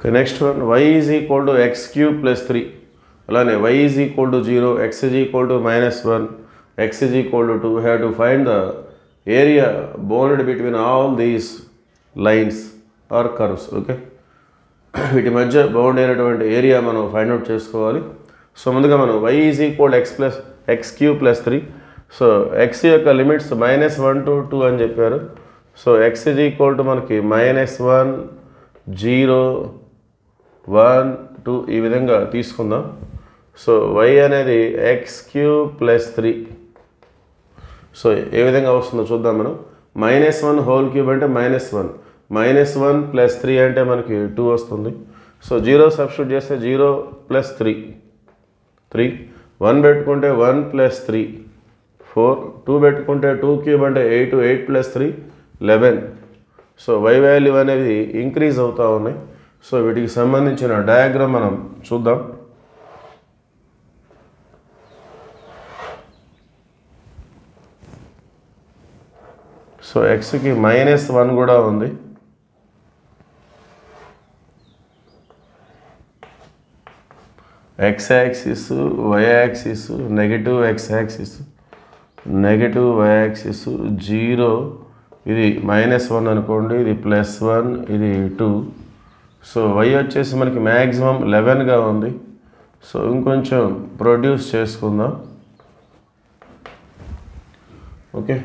Okay, next one, y is equal to x cube plus 3. అలానే y is equal to 0, x is equal to -1, x is equal to 2. We have to find the area bounded between all these lines or curves. Okay, వీటి మధ్య bound అయినటువంటి area మనం find out చేసుకోవాలి. So ముందుగా మనం y is equal to x cube plus 3. So x యొక్క limits -1 to 2 అని చెప్పారు. So x is equal to మనకి -1, 0, 1, 2 ఈ విధంగా తీసుకుందాం. సో y అనేది x cube plus 3. సో ఏ విధంగా వస్తుందో చూద్దాం మనం. -1 హోల్ క్యూబ్ అంటే -1, -1 plus 3 అంటే మనకి 2 వస్తుంది. సో 0 సబ్స్టిట్యూట్ చేస్తే 0 plus 3, 1 పెట్టుకుంటే 1 plus 3, 4, 2 పెట్టుకుంటే 2 క్యూబ్ అంటే 8, 8 plus 3, 11. సో y వాల్యూ అనేది ఇంక్రీజ్ అవుతూ ఉన్నాయి. సో వీటికి సంబంధించిన డయాగ్రామ్ మనం చూద్దాం. సో xకి -1 కూడా ఉంది. x axis, y axis, negative x axis, negative y axis, 0, ఇది -1 అనుకోండి, ఇది +1, ఇది 2. సో y వచ్చేసి మనకి మ్యాక్సిమం 11గా ఉంది. సో ఇంకొంచెం ప్రొడ్యూస్ చేసుకుందాం. Okay,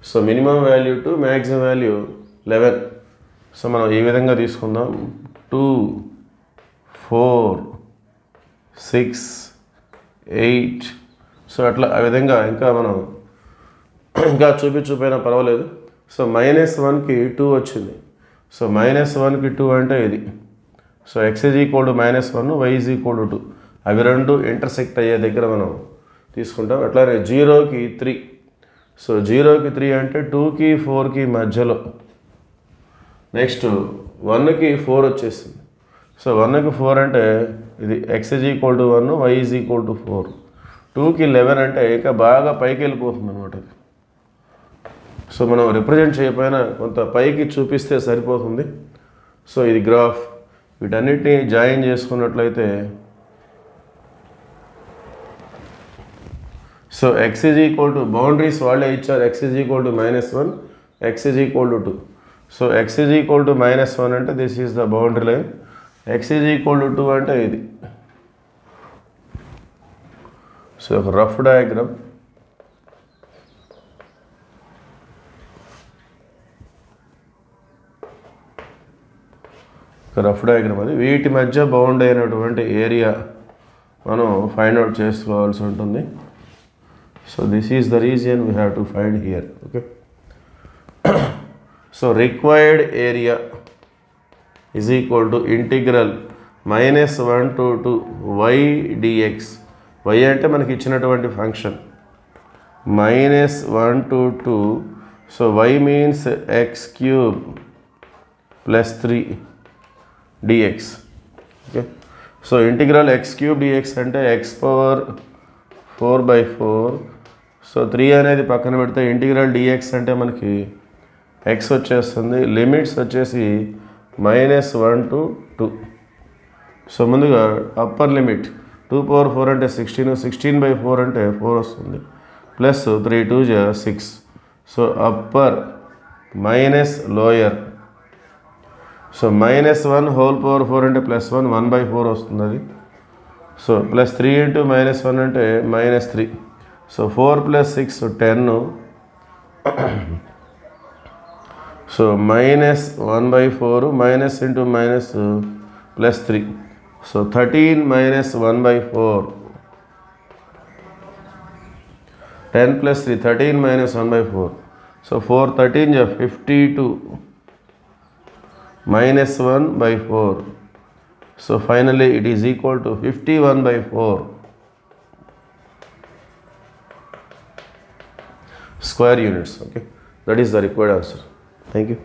so minimum value to maximum value 11. So మనం ఈ విధంగా తీసుకుందాం. 2, 4, 6, 8. సో అట్లా ఆ విధంగా ఇంకా మనం ఇంకా చూపినా పర్వాలేదు. సో -1కి 2 వచ్చింది. సో -1కి 2 అంటే ఇది. So x is equal to -1, y is equal to 2. అవి రెండు ఇంటర్సెక్ట్ అయ్యే దగ్గర మనం తీసుకుంటాం. అట్లానే 0కి 3. సో 0కి 3 అంటే 2కి 4కి మధ్యలో. నెక్స్ట్ 1కి 4 వచ్చేసింది. సో 1కి 4 అంటే ఇది x is equal to 1, y is equal to 4. 2కి 11 అంటే ఇంకా బాగా పైకి వెళ్ళిపోతుంది అనమాట. సో మనం రిప్రజెంట్ చేయకపోయినా కొంత పైకి చూపిస్తే సరిపోతుంది. సో ఇది గ్రాఫ్. వీటన్నిటిని జాయిన్ చేసుకున్నట్లయితే so x is equal to boundaries వాళ్ళే ఇచ్చారు. x is equal to -1, x is equal to 2. So x is equal to -1 అంటే this is the boundary line. x is equal to 2 అంటే ఇది. So ఒక rough diagram. Rough diagram అది. వీటి మధ్య bound అయినటువంటి ఏరియా మనం ఫైండ్ అవుట్ చేసుకోవాల్సి ఉంటుంది. So this is the region we have to find here. Okay, so required area is equal to integral -1 to 2 y dx. y అంటే మనకి ఇచ్చినటువంటి function -1 to 2. So y means x cube plus 3 dx. Okay, so integral x cube dx అంటే x power 4/4. So 3 అనేది పక్కన పెడితే integral dx అంటే మనకి x వచ్చేస్తుంది. లిమిట్స్ వచ్చేసి -1 to 2. సో ముందుగా అప్పర్ లిమిట్ 2/4 అంటే 16, 16/4 అంటే 4 వస్తుంది, plus 3 2 6. So upper minus lower. So -1 whole power 4 అంటే +1, 1/4 వస్తుంది అది. సో +3 ఇంటూ -1 అంటే -3. So 4 + 6 10. So -1/4 minus into minus +3. So 13 - 1/4. 10 + 3 13 - 1/4. So 4 13 52 -1/4. So finally it is equal to 51/4 square units. Okay, that is the required answer. Thank you.